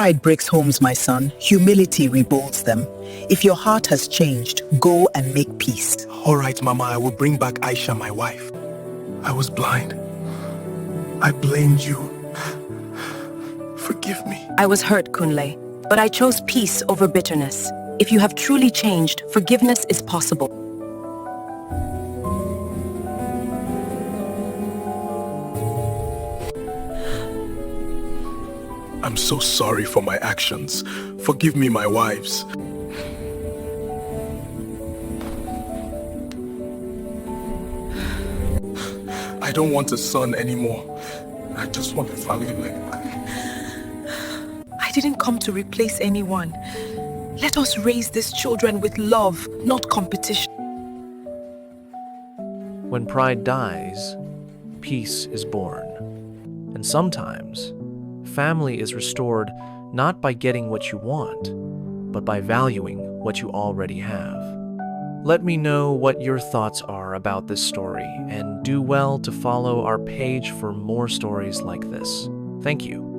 Pride breaks homes, my son. Humility rebuilds them. If your heart has changed, go and make peace. All right, Mama, I will bring back Aisha, my wife. I was blind. I blamed you. Forgive me. I was hurt, Kunle, but I chose peace over bitterness. If you have truly changed, forgiveness is possible. I'm so sorry for my actions. Forgive me, my wives. I don't want a son anymore. I just want a family like mine. I didn't come to replace anyone. Let us raise these children with love, not competition. When pride dies, peace is born. And sometimes, family is restored not by getting what you want, but by valuing what you already have. Let me know what your thoughts are about this story, and do well to follow our page for more stories like this. Thank you.